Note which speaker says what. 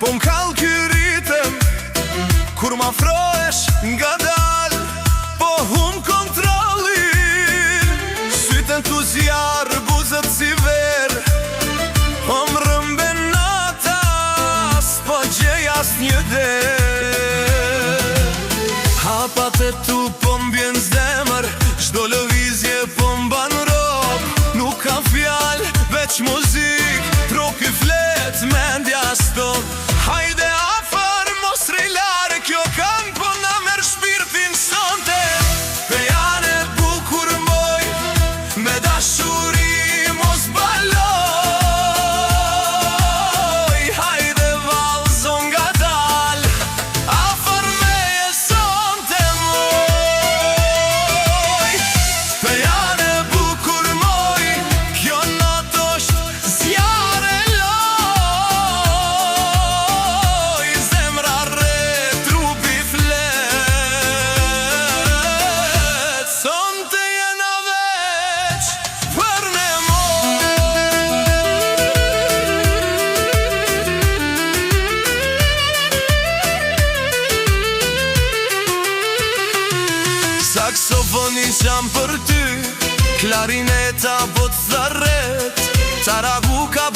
Speaker 1: Unë kall ky ritëm kur m'afrohesh nga dal, po hum kontrollin. Sytë entuziar, buzët si ver, po m'rëmben nata, s'po gjej asnjë der. Hapat e tu po m'bjen zemër, çdo lëvizje po m'ban rob. Nuk ka fjal, veç muzik, trupi flet, mendja ston. Hajde afër, mos rej larg, kjo këngë po na merr shpirtin sonte. Pe janë e bukur moj, me dashuri mos baloj. Hajde vallëzo nga dal, afër meje sonte moj. Pe janë e bukur moj, kjo not është zjarë e loj. Zemra re, trupi flet, sonte jena veç për ne moj. Saksofoni jam për ty, klarineta po t'tharret, tarabuka